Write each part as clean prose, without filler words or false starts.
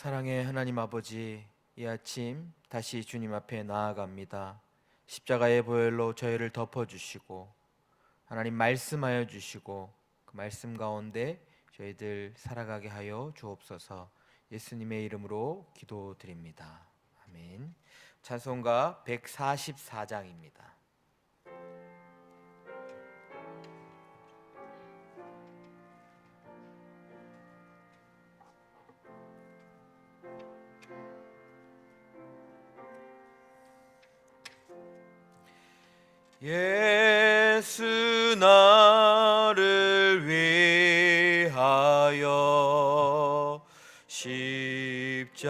사랑의 하나님 아버지, 이 아침 다시 주님 앞에 나아갑니다. 십자가의 보혈로 저희를 덮어주시고 하나님 말씀하여 주시고 그 말씀 가운데 저희들 살아가게 하여 주옵소서. 예수님의 이름으로 기도드립니다. 아멘. 찬송가 144장입니다. 예수 나를 위하여 십자가를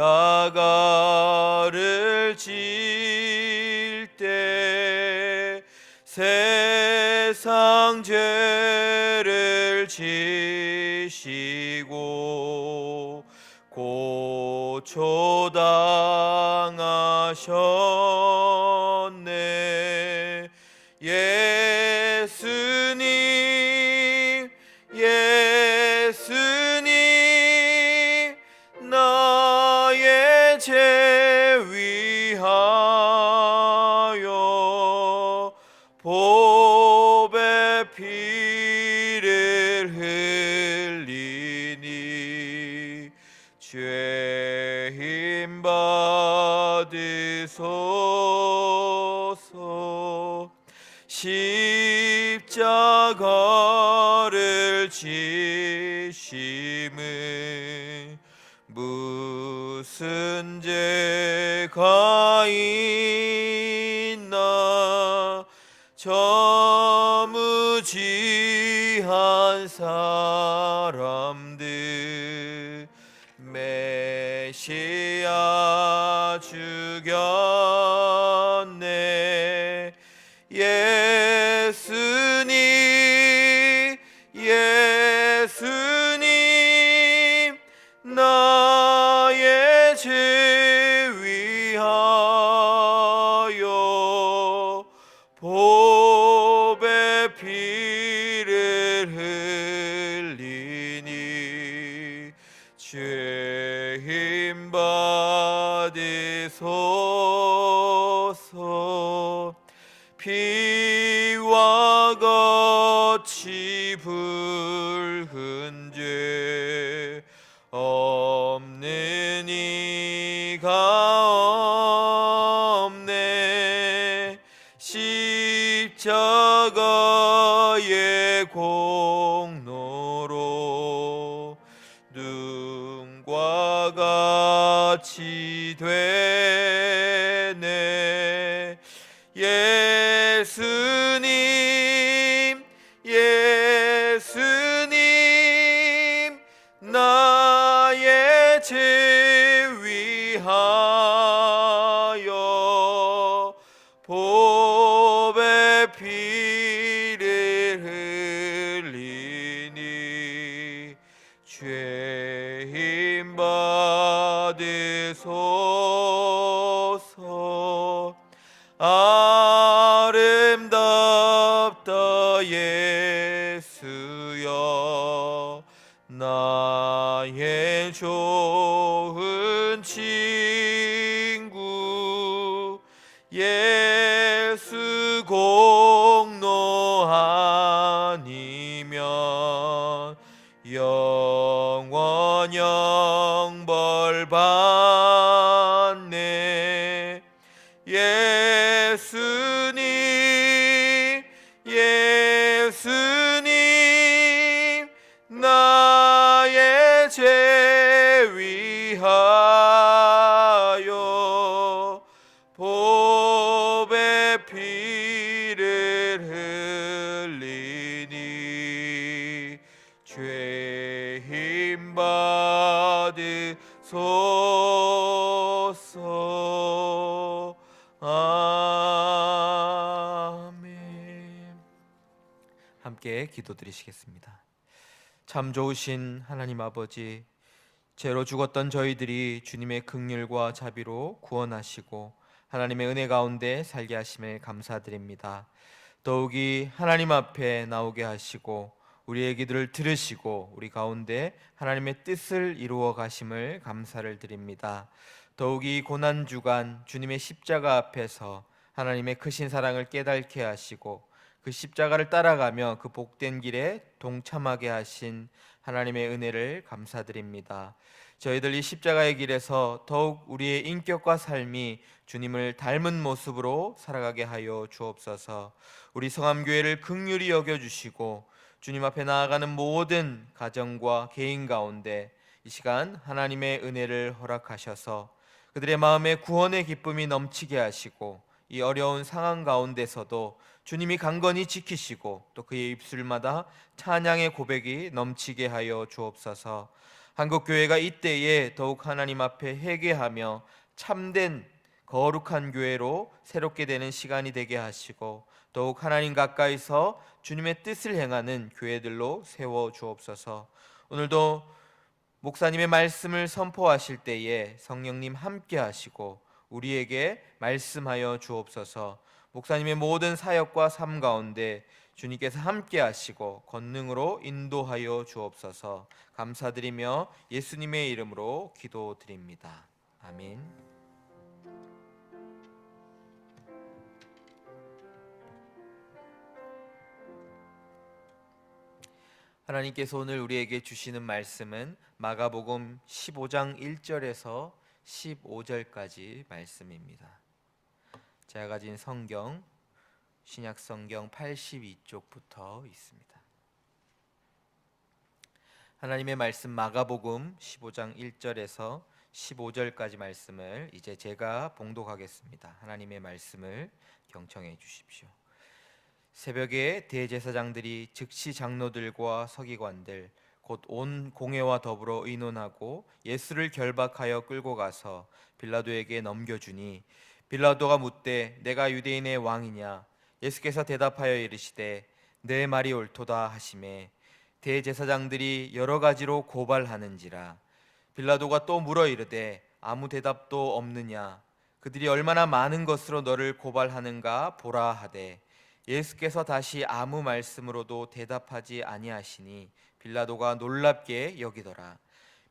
질 때 세상 죄를 지시고 고초당하셨네. 예수님, 예수님, 나의 죄 위하여 보배 피를 흘리니 죄임 받으소서. 십자가를 지심은 무슨 죄가 있나. 저무지한 사람들 메시아 죽였네. 예수님, 예수님, 나의 죄 위하여 보배 피를 흘리니 죄임 받으소서. 피와 같이 붉은 죄 없는 이가 없네. 십자가의 공로로 눈과 같이 되네. 예수님, 예수님, 나의 죄 위하여 보배 피를 흘리니 죄임 받으소서. 아름답다 예수여, 나의 좋은 친구. 예수 공로 아니면 영원 영벌 받네. 예수님, 예수님, 나의 죄 위하여 보배 피를 흘리니 죄임 받으소서. 아멘. 함께 기도드리시겠습니다. 참 좋으신 하나님 아버지, 죄로 죽었던 저희들이 주님의 긍휼과 자비로 구원하시고 하나님의 은혜 가운데 살게 하심에 감사드립니다. 더욱이 하나님 앞에 나오게 하시고 우리의 기도를 들으시고 우리 가운데 하나님의 뜻을 이루어 가심을 감사를 드립니다. 더욱이 고난 주간 주님의 십자가 앞에서 하나님의 크신 사랑을 깨닫게 하시고 그 십자가를 따라가며 그 복된 길에 동참하게 하신 하나님의 은혜를 감사드립니다. 저희들 이 십자가의 길에서 더욱 우리의 인격과 삶이 주님을 닮은 모습으로 살아가게 하여 주옵소서. 우리 성암교회를 긍휼히 여겨주시고 주님 앞에 나아가는 모든 가정과 개인 가운데 이 시간 하나님의 은혜를 허락하셔서 그들의 마음에 구원의 기쁨이 넘치게 하시고 이 어려운 상황 가운데서도 주님이 강건히 지키시고 또 그의 입술마다 찬양의 고백이 넘치게 하여 주옵소서. 한국교회가 이때에 더욱 하나님 앞에 회개하며 참된 거룩한 교회로 새롭게 되는 시간이 되게 하시고 더욱 하나님 가까이서 주님의 뜻을 행하는 교회들로 세워 주옵소서. 오늘도 목사님의 말씀을 선포하실 때에 성령님 함께 하시고 우리에게 말씀하여 주옵소서. 목사님의 모든 사역과 삶 가운데 주님께서 함께 하시고 권능으로 인도하여 주옵소서. 감사드리며 예수님의 이름으로 기도드립니다. 아멘. 하나님께서 오늘 우리에게 주시는 말씀은 마가복음 15장 1절에서 15절까지 말씀입니다. 제가 가진 성경 신약 성경 82쪽부터 있습니다. 하나님의 말씀 마가복음 15장 1절에서 15절까지 말씀을 이제 제가 봉독하겠습니다. 하나님의 말씀을 경청해 주십시오. 새벽에 대제사장들이 즉시 장로들과 서기관들 곧 온 공회와 더불어 의논하고 예수를 결박하여 끌고 가서 빌라도에게 넘겨주니 빌라도가 묻되 내가 유대인의 왕이냐? 예수께서 대답하여 이르시되 내 말이 옳도다 하시매 대제사장들이 여러 가지로 고발하는지라. 빌라도가 또 물어 이르되 아무 대답도 없느냐? 그들이 얼마나 많은 것으로 너를 고발하는가 보라 하되 예수께서 다시 아무 말씀으로도 대답하지 아니하시니 빌라도가 놀랍게 여기더라.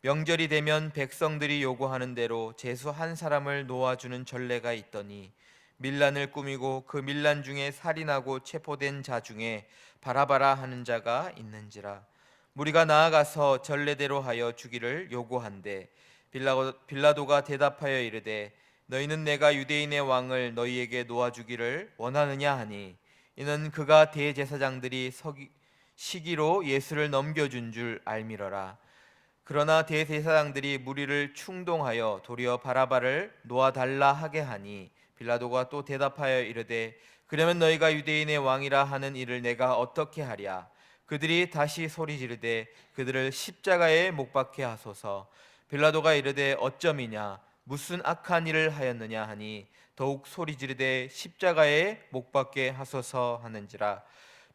명절이 되면 백성들이 요구하는 대로 제수 한 사람을 놓아주는 전례가 있더니 밀란을 꾸미고 그 밀란 중에 살인하고 체포된 자 중에 바라바라 하는 자가 있는지라. 무리가 나아가서 전례대로 하여 주기를 요구한대 빌라도가 대답하여 이르되 너희는 내가 유대인의 왕을 너희에게 놓아주기를 원하느냐 하니 이는 그가 대제사장들이 시기로 예수를 넘겨준 줄 알미러라. 그러나 대제사장들이 무리를 충동하여 도리어 바라바를 놓아달라 하게 하니 빌라도가 또 대답하여 이르되 그러면 너희가 유대인의 왕이라 하는 이를 내가 어떻게 하랴. 그들이 다시 소리 지르되 그들을 십자가에 못 박게 하소서. 빌라도가 이르되 어쩌미냐 무슨 악한 일을 하였느냐 하니 더욱 소리 지르되 십자가에 못 박게 하소서 하는지라.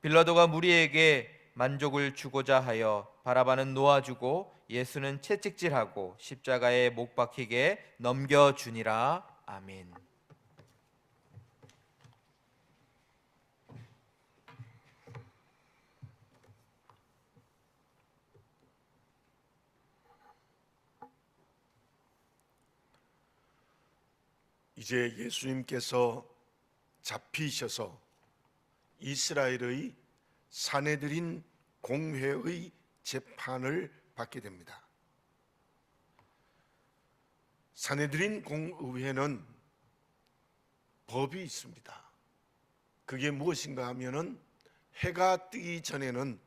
빌라도가 무리에게 만족을 주고자 하여 바라바는 놓아주고 예수는 채찍질하고 십자가에 못 박히게 넘겨주니라. 아멘. 이제 예수님께서 잡히셔서 이스라엘의 사내들인 공회의 재판을 받게 됩니다. 사내들인 공의회는 법이 있습니다. 그게 무엇인가 하면은 해가 뜨기 전에는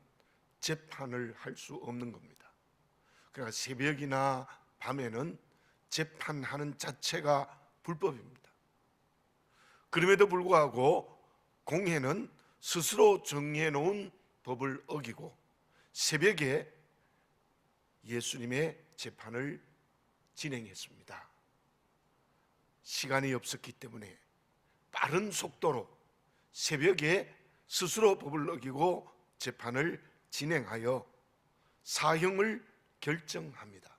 재판을 할 수 없는 겁니다. 그러니까 새벽이나 밤에는 재판하는 자체가 불법입니다. 그럼에도 불구하고 공회는 스스로 정해 놓은 법을 어기고 새벽에 예수님의 재판을 진행했습니다. 시간이 없었기 때문에 빠른 속도로 새벽에 스스로 법을 어기고 재판을 진행하여 사형을 결정합니다.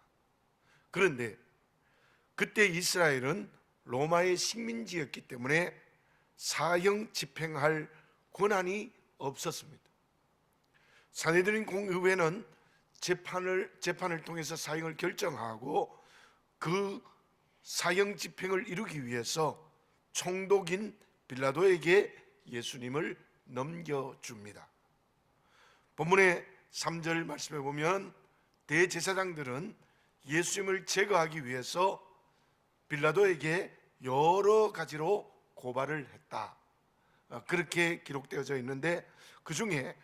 그런데 그때 이스라엘은 로마의 식민지였기 때문에 사형 집행할 권한이 없었습니다. 산헤드린 공의회는 재판을 통해서 사형을 결정하고 그 사형 집행을 이루기 위해서 총독인 빌라도에게 예수님을 넘겨줍니다. 본문의 3절 말씀에 보면 대제사장들은 예수님을 제거하기 위해서 빌라도에게 여러 가지로 고발을 했다, 그렇게 기록되어져 있는데, 그 중에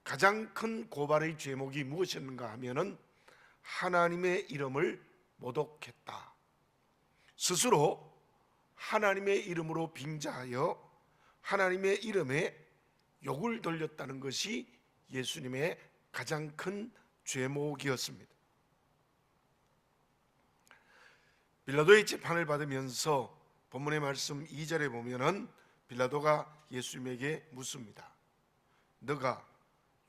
가장 큰 고발의 제목이 무엇이었는가 하면은 하나님의 이름을 모독했다. 스스로 하나님의 이름으로 빙자하여 하나님의 이름에 욕을 돌렸다는 것이 예수님의 가장 큰 죄목이었습니다. 빌라도의 재판을 받으면서 본문의 말씀 2절에 보면은 빌라도가 예수님에게 묻습니다. 너가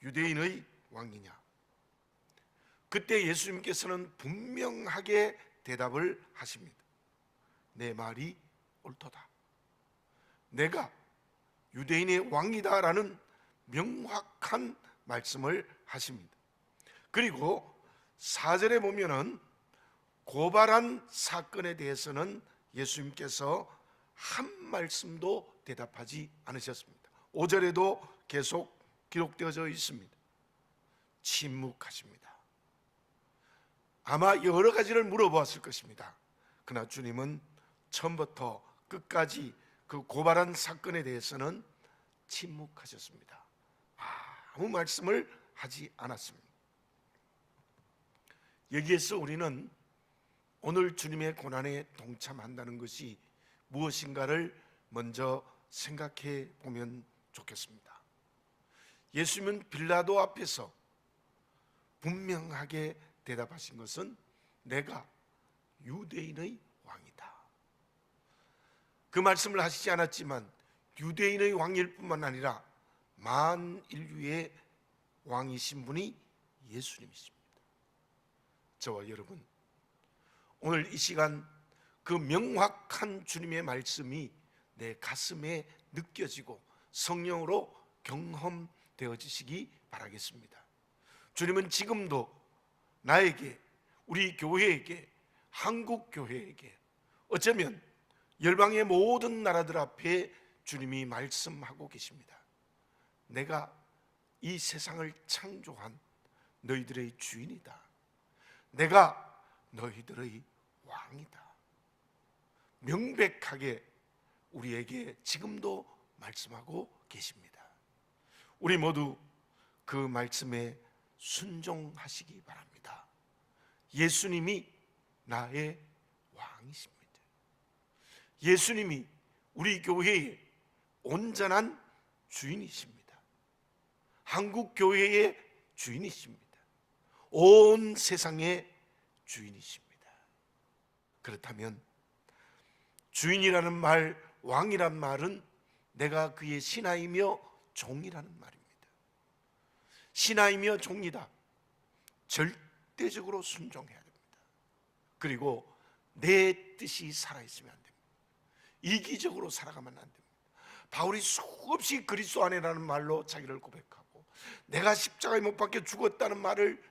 유대인의 왕이냐? 그때 예수님께서는 분명하게 대답을 하십니다. 내 말이 옳도다. 내가 유대인의 왕이다라는 명확한 말씀을 하십니다. 그리고 4절에 보면은 고발한 사건에 대해서는 예수님께서 한 말씀도 대답하지 않으셨습니다. 5절에도 계속 기록되어져 있습니다. 침묵하십니다. 아마 여러 가지를 물어보았을 것입니다. 그러나 주님은 처음부터 끝까지 그 고발한 사건에 대해서는 침묵하셨습니다. 아무 말씀을 하지 않았습니다. 여기에서 우리는 오늘 주님의 고난에 동참한다는 것이 무엇인가를 먼저 생각해 보면 좋겠습니다. 예수님은 빌라도 앞에서 분명하게 대답하신 것은 내가 유대인의 왕이다. 그 말씀을 하시지 않았지만 유대인의 왕일 뿐만 아니라 만인류의 왕이신 분이 예수님이십니다. 저와 여러분, 오늘 이 시간 그 명확한 주님의 말씀이 내 가슴에 느껴지고 성령으로 경험되어지시기 바라겠습니다. 주님은 지금도 나에게, 우리 교회에게, 한국 교회에게, 어쩌면 열방의 모든 나라들 앞에 주님이 말씀하고 계십니다. 내가 이 세상을 창조한 너희들의 주인이다. 내가 너희들의 왕이다. 명백하게 우리에게 지금도 말씀하고 계십니다. 우리 모두 그 말씀에 순종하시기 바랍니다. 예수님이 나의 왕이십니다. 예수님이 우리 교회의 온전한 주인이십니다. 한국 교회의 주인이십니다. 온 세상의 주인이십니다. 그렇다면 주인이라는 말, 왕이란 말은 내가 그의 신하이며 종이라는 말입니다. 신하이며 종이다. 절대적으로 순종해야 됩니다. 그리고 내 뜻이 살아있으면 안 됩니다. 이기적으로 살아가면 안 됩니다. 바울이 수없이 그리스도 안에라는 말로 자기를 고백하고 내가 십자가에 못 박혀 죽었다는 말을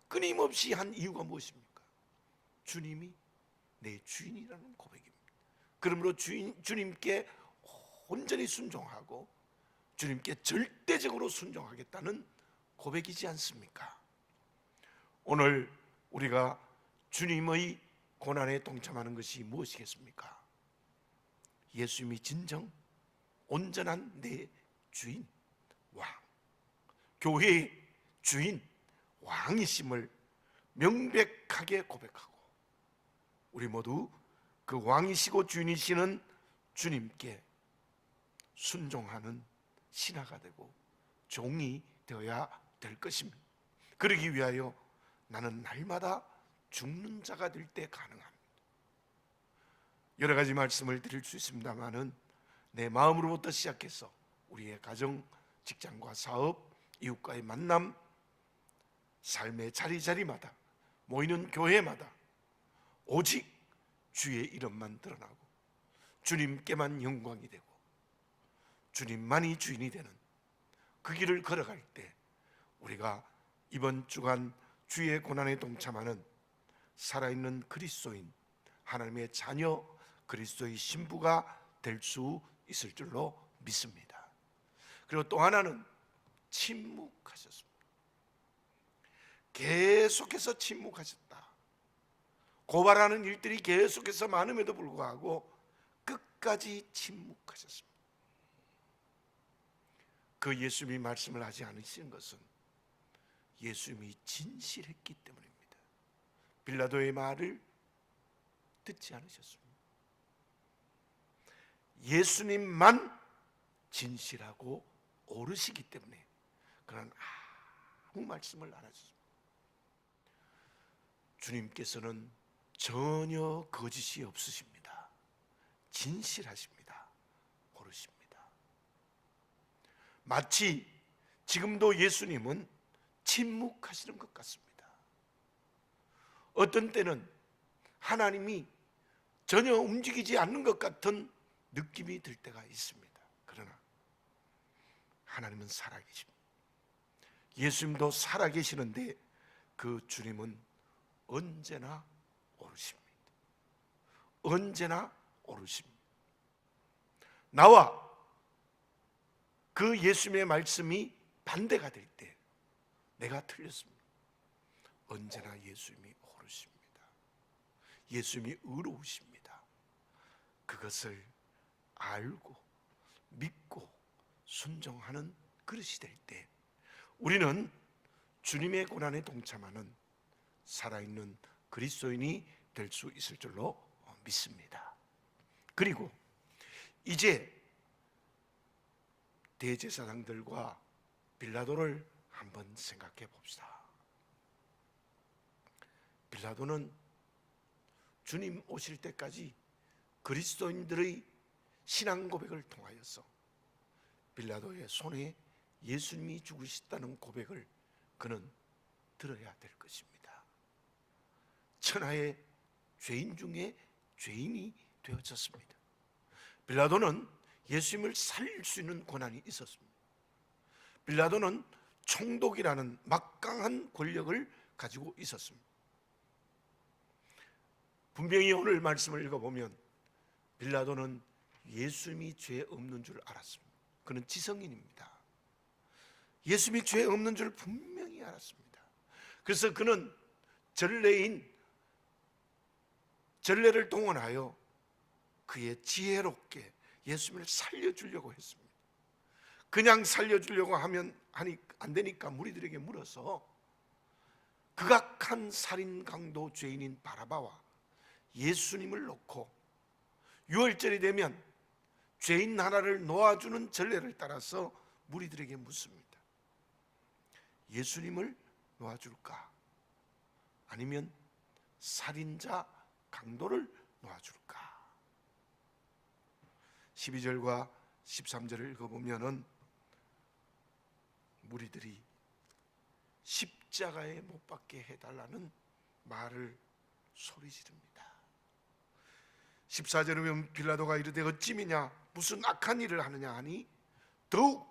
끊임없이 한 이유가 무엇입니까? 주님이 내 주인이라는 고백입니다. 그러므로 주님께 온전히 순종하고 주님께 절대적으로 순종하겠다는 고백이지 않습니까? 오늘 우리가 주님의 고난에 동참하는 것이 무엇이겠습니까? 예수님이 진정 온전한 내 주인, 왕, 교회의 주인, 왕이심을 명백하게 고백하고 우리 모두 그 왕이시고 주인이시는 주님께 순종하는 신하가 되고 종이 되어야 될 것입니다. 그러기 위하여 나는 날마다 죽는 자가 될 때 가능합니다. 여러 가지 말씀을 드릴 수 있습니다만은 내 마음으로부터 시작해서 우리의 가정, 직장과 사업, 이웃과의 만남, 삶의 자리자리마다 모이는 교회마다 오직 주의 이름만 드러나고 주님께만 영광이 되고 주님만이 주인이 되는 그 길을 걸어갈 때 우리가 이번 주간 주의 고난에 동참하는 살아있는 그리스도인, 하나님의 자녀, 그리스도의 신부가 될 수 있을 줄로 믿습니다. 그리고 또 하나는 침묵하셨습니다. 계속해서 침묵하셨다. 고발하는 일들이 계속해서 많음에도 불구하고 끝까지 침묵하셨습니다. 그 예수님이 말씀을 하지 않으신 것은 예수님이 진실했기 때문입니다. 빌라도의 말을 듣지 않으셨습니다. 예수님만 진실하고 옳으시기 때문에 그런 아무 말씀을 안 하셨습니다. 주님께서는 전혀 거짓이 없으십니다. 진실하십니다. 옳으십니다. 마치 지금도 예수님은 침묵하시는 것 같습니다. 어떤 때는 하나님이 전혀 움직이지 않는 것 같은 느낌이 들 때가 있습니다. 그러나 하나님은 살아계십니다. 예수님도 살아계시는데 그 주님은 언제나 옳으십니다. 언제나 옳으십니다. 나와 그 예수님의 말씀이 반대가 될 때 내가 틀렸습니다. 언제나 예수님이 옳으십니다. 예수님이 의로우십니다. 그것을 알고 믿고 순종하는 그릇이 될 때 우리는 주님의 고난에 동참하는 살아있는 그리스도인이 될 수 있을 줄로 믿습니다. 그리고 이제 대제사장들과 빌라도를 한번 생각해 봅시다. 빌라도는 주님 오실 때까지 그리스도인들의 신앙 고백을 통하여서 빌라도의 손에 예수님이 죽으셨다는 고백을 그는 들어야 될 것입니다. 천하의 죄인 중에 죄인이 되어졌습니다. 빌라도는 예수님을 살릴 수 있는 권한이 있었습니다. 빌라도는 총독이라는 막강한 권력을 가지고 있었습니다. 분명히 오늘 말씀을 읽어보면 빌라도는 예수님이 죄 없는 줄 알았습니다. 그는 지성인입니다. 예수님이 죄 없는 줄 분명히 알았습니다. 그래서 그는 전례를 동원하여 그의 지혜롭게 예수님을 살려주려고 했습니다. 그냥 살려주려고 하면 안 되니까 무리들에게 물어서 극악한 살인 강도 죄인인 바라바와 예수님을 놓고 유월절이 되면 죄인 하나를 놓아주는 전례를 따라서 무리들에게 묻습니다. 예수님을 놓아줄까? 아니면 살인자 강도를 놓아줄까? 12절과 13절을 읽어보면 무리들이 십자가에 못 박게 해달라는 말을 소리 지릅니다. 14절에 보면 빌라도가 이르되 어찌미냐 무슨 악한 일을 하느냐 하니 더욱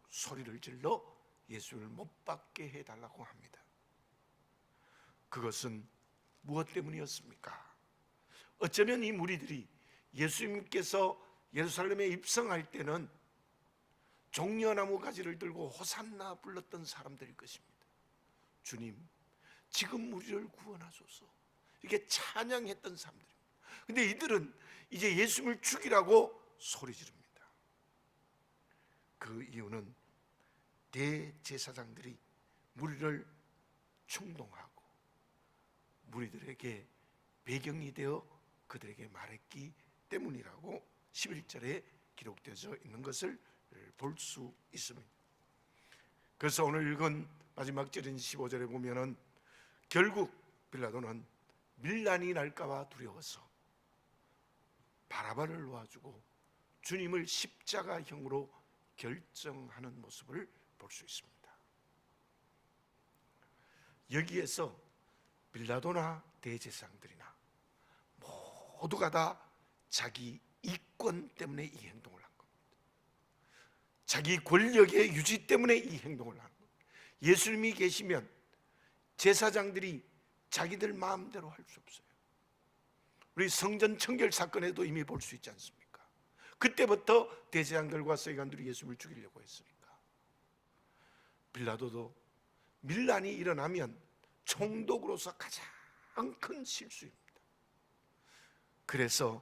소리를 질러 예수를 못 박게 해달라고 합니다. 그것은 무엇 때문이었습니까? 어쩌면 이 무리들이 예수님께서 예루살렘에 입성할 때는 종려나무 가지를 들고 호산나 불렀던 사람들일 것입니다. 주님, 지금 우리를 구원하소서. 이게 찬양했던 사람들입니다. 근데 이들은 이제 예수님을 죽이라고 소리 지릅니다. 그 이유는 대제사장들이 무리를 충동하고 무리들에게 배경이 되어 그들에게 말했기 때문이라고 11절에 기록되어 있는 것을 볼 수 있습니다. 그래서 오늘 읽은 마지막 절인 15절에 보면은 결국 빌라도는 밀란이 날까봐 두려워서 바라바를 놓아주고 주님을 십자가형으로 결정하는 모습을 볼 수 있습니다. 여기에서 빌라도나 대제사장들이나 모두가 다 자기 이권 때문에 이 행동을 한 겁니다. 자기 권력의 유지 때문에 이 행동을 한 겁니다. 예수님이 계시면 제사장들이 자기들 마음대로 할 수 없어요. 우리 성전 청결 사건에도 이미 볼 수 있지 않습니까? 그때부터 대제사장들과 서기관들이 예수님을 죽이려고 했으니까. 빌라도도 밀란이 일어나면 총독으로서 가장 큰 실수입니다. 그래서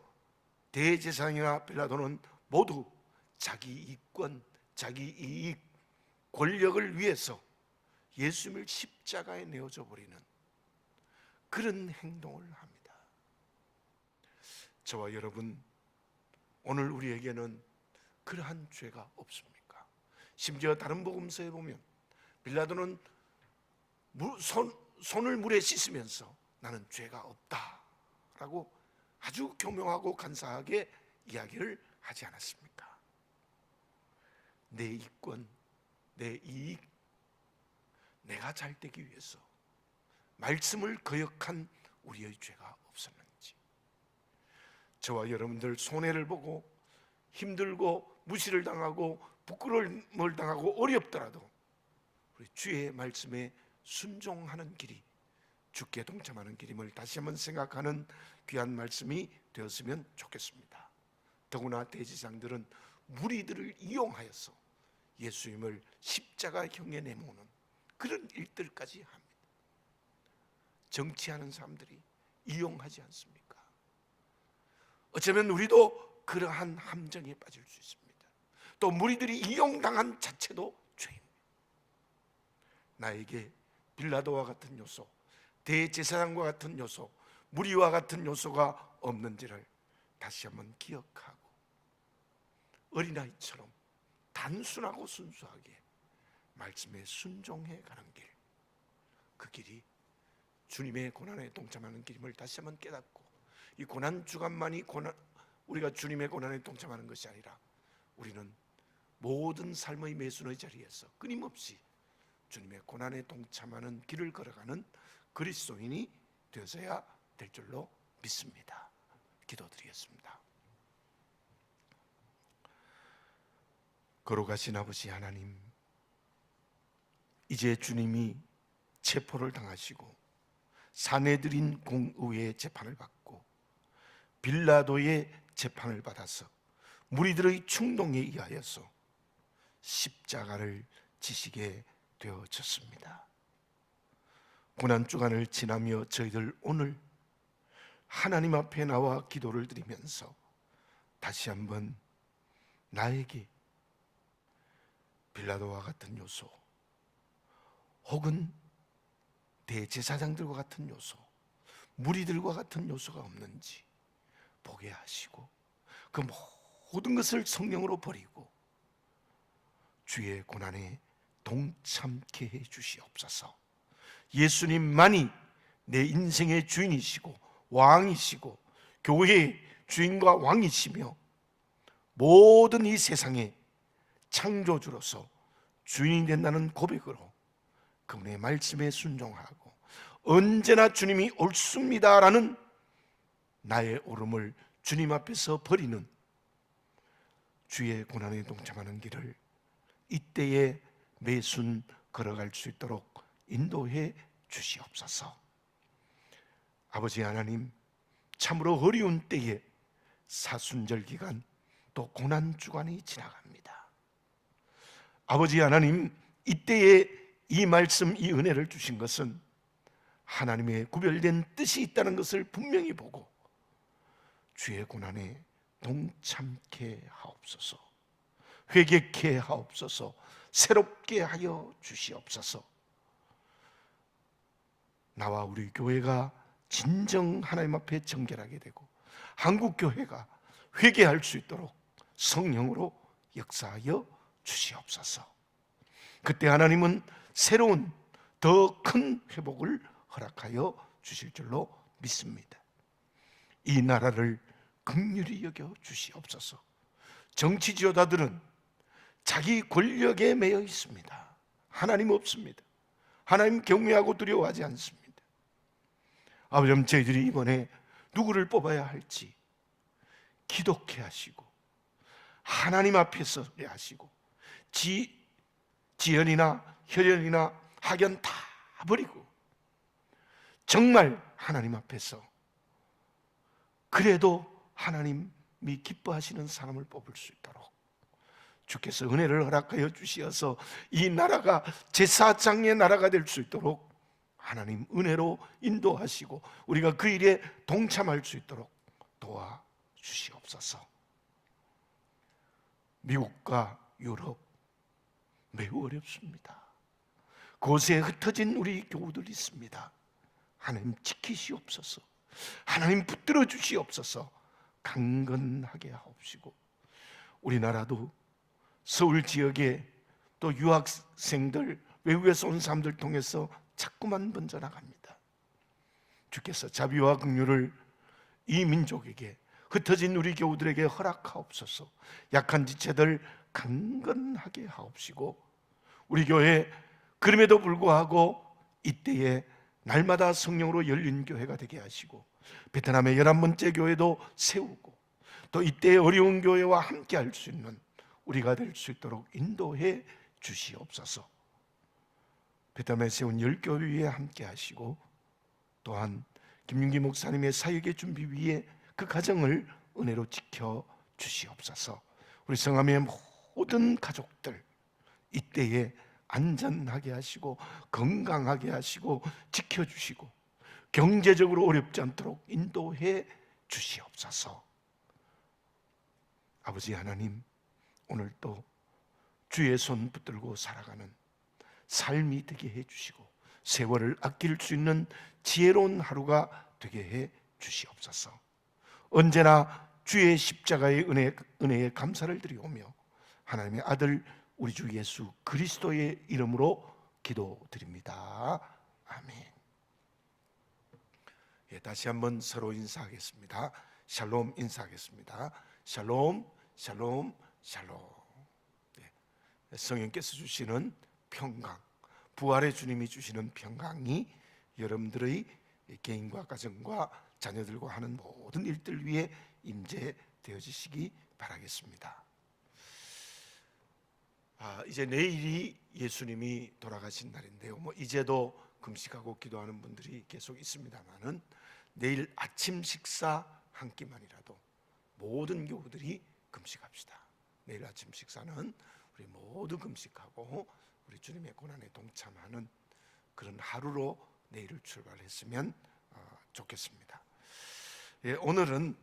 대제사장이나 빌라도는 모두 자기 이권, 자기 이익, 권력을 위해서 예수님을 십자가에 내어줘 버리는 그런 행동을 합니다. 저와 여러분, 오늘 우리에게는 그러한 죄가 없습니까? 심지어 다른 복음서에 보면 빌라도는 손을 물에 씻으면서 나는 죄가 없다라고 아주 교명하고 간사하게 이야기를 하지 않았습니까? 내 이권, 내 이익, 내가 잘 되기 위해서 말씀을 거역한 우리의 죄가 없었는지, 저와 여러분들 손해를 보고 힘들고 무시를 당하고 부끄러움을 당하고 어렵더라도 우리 주의 말씀에 순종하는 길이 주께 동참하는 길임을 다시 한번 생각하는 귀한 말씀이 되었으면 좋겠습니다. 더구나 대제사장들은 무리들을 이용하여서 예수님을 십자가형에 내모는 그런 일들까지 합니다. 정치하는 사람들이 이용하지 않습니까? 어쩌면 우리도 그러한 함정에 빠질 수 있습니다. 또 무리들이 이용당한 자체도 죄입니다. 나에게 빌라도와 같은 요소, 대제사장과 같은 요소, 무리와 같은 요소가 없는지를 다시 한번 기억하고 어린아이처럼 단순하고 순수하게 말씀에 순종해 가는 길, 그 길이 주님의 고난에 동참하는 길임을 다시 한번 깨닫고, 이 고난 주간만이 우리가 주님의 고난에 동참하는 것이 아니라 우리는 모든 삶의 매순의 자리에서 끊임없이 주님의 고난에 동참하는 길을 걸어가는 그리스도인이 되어서야 될 줄로 믿습니다. 기도드리겠습니다. 거룩하신 아버지 하나님, 이제 주님이 체포를 당하시고 사내들인 공의회의 재판을 받고 빌라도의 재판을 받아서 무리들의 충동에 의하여서 십자가를 지시게 되어졌습니다. 고난주간을 지나며 저희들 오늘 하나님 앞에 나와 기도를 드리면서 다시 한번 나에게 빌라도와 같은 요소, 혹은 대제사장들과 같은 요소, 무리들과 같은 요소가 없는지 보게 하시고 그 모든 것을 성령으로 버리고 주의 고난에 동참케 해 주시옵소서. 예수님만이 내 인생의 주인이시고 왕이시고 교회의 주인과 왕이시며 모든 이 세상의 창조주로서 주인이 된다는 고백으로 그분의 말씀에 순종하고 언제나 주님이 옳습니다라는 나의 옳음을 주님 앞에서 버리는 주의 고난에 동참하는 길을 이때에 매순 걸어갈 수 있도록 인도해 주시옵소서. 아버지 하나님, 참으로 어려운 때에 사순절 기간 또 고난 주간이 지나갑니다. 아버지 하나님, 이때에 이 말씀, 이 은혜를 주신 것은 하나님의 구별된 뜻이 있다는 것을 분명히 보고 주의 고난에 동참케 하옵소서. 회개케 하옵소서. 새롭게 하여 주시옵소서. 나와 우리 교회가 진정 하나님 앞에 정결하게 되고 한국 교회가 회개할 수 있도록 성령으로 역사하여 주시옵소서. 그때 하나님은 새로운 더 큰 회복을 허락하여 주실 줄로 믿습니다. 이 나라를 긍휼히 여겨 주시옵소서. 정치 지도자들은 자기 권력에 매여 있습니다. 하나님 없습니다. 하나님 경외하고 두려워하지 않습니다. 아버지, 저희들이 이번에 누구를 뽑아야 할지 기독해 하시고 하나님 앞에서 하시고 지연이나 혈연이나 학연 다 버리고 정말 하나님 앞에서 그래도 하나님이 기뻐하시는 사람을 뽑을 수 있도록 주께서 은혜를 허락하여 주시어서 이 나라가 제사장의 나라가 될 수 있도록 하나님 은혜로 인도하시고 우리가 그 일에 동참할 수 있도록 도와주시옵소서. 미국과 유럽 매우 어렵습니다. 그곳에 흩어진 우리 교우들이 있습니다. 하나님 지키시옵소서. 하나님 붙들어 주시옵소서. 강건하게 하옵시고 우리나라도 서울 지역에 또 유학생들, 외국에서 온 사람들 통해서 자꾸만 번져나갑니다. 주께서 자비와 긍휼을 이 민족에게, 흩어진 우리 교우들에게 허락하옵소서. 약한 지체들 강건하게 하옵시고 우리 교회 그럼에도 불구하고 이때에 날마다 성령으로 열린 교회가 되게 하시고 베트남의 11번째 교회도 세우고 또 이때의 어려운 교회와 함께 할 수 있는 우리가 될 수 있도록 인도해 주시옵소서. 베트남에 세운 10교회에 함께 하시고 또한 김윤기 목사님의 사역의 준비 위에 그 가정을 은혜로 지켜 주시옵소서. 우리 성함의 모든 가족들 이때에 안전하게 하시고 건강하게 하시고 지켜주시고 경제적으로 어렵지 않도록 인도해 주시옵소서. 아버지 하나님, 오늘도 주의 손 붙들고 살아가는 삶이 되게 해주시고 세월을 아낄 수 있는 지혜로운 하루가 되게 해 주시옵소서. 언제나 주의 십자가의 은혜에 감사를 드리오며 하나님의 아들 우리 주 예수 그리스도의 이름으로 기도드립니다. 아멘. 예, 다시 한번 서로 인사하겠습니다. 샬롬 인사하겠습니다. 샬롬, 샬롬, 샬롬. 예, 성령께서 주시는 평강, 부활의 주님이 주시는 평강이 여러분들의 개인과 가정과 자녀들과 하는 모든 일들 위에 임재되어지시기 바라겠습니다. 이제 내일이 예수님이 돌아가신 날인데요. 이제도 금식하고 기도하는 분들이 계속 있습니다만은 내일 아침 식사 한 끼만이라도 모든 교우들이 금식합시다. 내일 아침 식사는 우리 모두 금식하고 우리 주님의 고난에 동참하는 그런 하루로 내일을 출발했으면 좋겠습니다. 예, 오늘은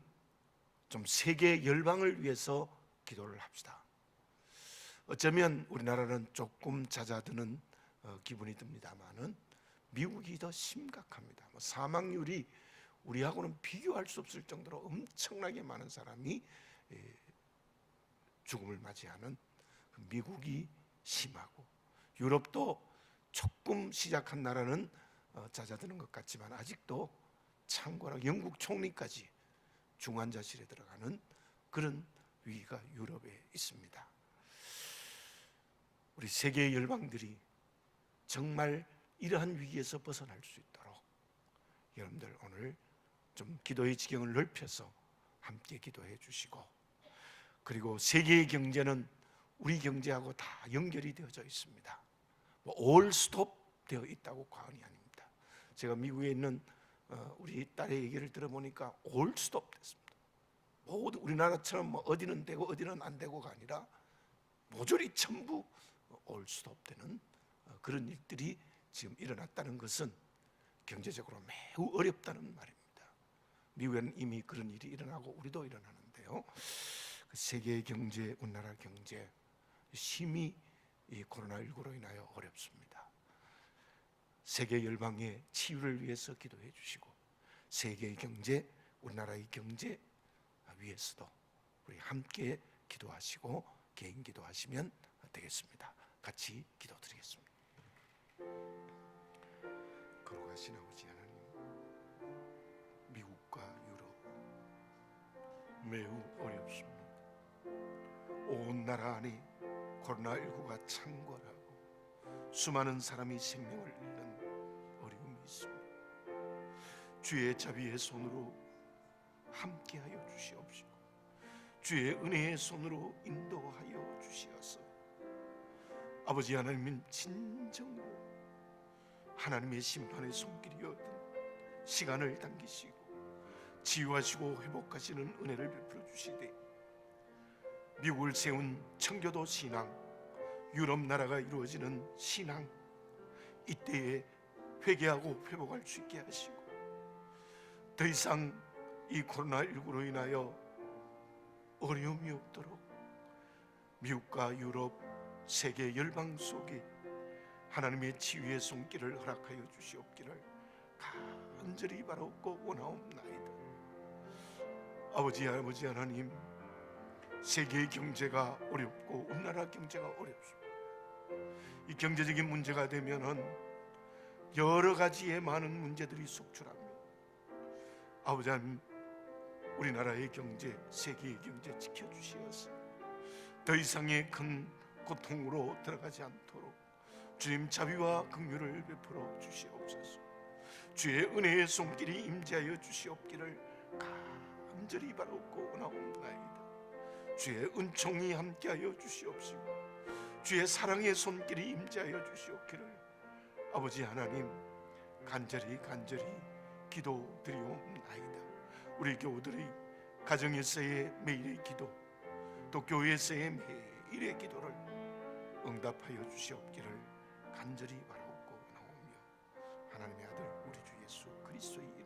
좀 세계 열방을 위해서 기도를 합시다. 어쩌면 우리나라는 조금 잦아드는 기분이 듭니다만은 미국이 더 심각합니다. 사망률이 우리하고는 비교할 수 없을 정도로 엄청나게 많은 사람이 죽음을 맞이하는 미국이 심하고 유럽도 조금 시작한 나라는 잦아드는 것 같지만 아직도 참고로 영국 총리까지 중환자실에 들어가는 그런 위기가 유럽에 있습니다. 우리 세계의 열방들이 정말 이러한 위기에서 벗어날 수 있도록 여러분들 오늘 좀 기도의 지경을 넓혀서 함께 기도해 주시고, 그리고 세계의 경제는 우리 경제하고 다 연결이 되어져 있습니다. 올 스톱 되어 있다고 과언이 아닙니다. 제가 미국에 있는 우리 딸의 얘기를 들어보니까 올 스톱 됐습니다. 모두 우리나라처럼 어디는 되고 어디는 안 되고가 아니라 모조리 전부 올 스톱 되는 그런 일들이 지금 일어났다는 것은 경제적으로 매우 어렵다는 말입니다. 미국에는 이미 그런 일이 일어나고 우리도 일어나는데요. 세계 경제, 우리나라 경제 심히 이 코로나19로 인하여 어렵습니다. 세계 열방의 치유를 위해서 기도해 주시고 세계의 경제, 우리나라의 경제 위해서도 우리 함께 기도하시고 개인 기도하시면 되겠습니다. 같이 기도드리겠습니다. 거룩하신 아버지 하나님, 미국과 유럽 매우 어렵습니다. 온 나라 안에 코로나19가 창궐하고 수많은 사람이 생명을 잃는 어려움이 있습니다. 주의 자비의 손으로 함께하여 주시옵시고 주의 은혜의 손으로 인도하여 주시옵소서. 아버지 하나님, 진정으로 하나님의 심판의 손길이었던 시간을 당기시고 치유하시고 회복하시는 은혜를 베풀어 주시되, 미국을 세운 청교도 신앙, 유럽 나라가 이루어지는 신앙, 이때에 회개하고 회복할 수 있게 하시고, 더 이상 이 코로나19로 인하여 어려움이 없도록 미국과 유럽, 세계 열방 속에 하나님의 치유의 손길을 허락하여 주시옵기를 간절히 바라옵고 원하옵나이다. 아버지 하나님, 세계의 경제가 어렵고 우리나라 경제가 어렵습니다. 이 경제적인 문제가 되면은 여러 가지의 많은 문제들이 속출합니다. 아버지 하나님, 우리나라의 경제, 세계의 경제 지켜주시어서 더 이상의 큰 고통으로 들어가지 않도록 주님 자비와 긍휼을 베풀어 주시옵소서. 주의 은혜의 손길이 임재하여 주시옵기를 간절히 바라옵고 원하옵나이다. 주의 은총이 함께하여 주시옵시고 주의 사랑의 손길이 임재하여 주시옵기를 아버지 하나님 간절히 기도드리옵나이다. 우리 교우들의 가정에서의 매일의 기도, 또 교회에서의 매일의 기도를 응답하여 주시옵기를 간절히 바라옵고 나오며 하나님의 아들 우리 주 예수 그리스도의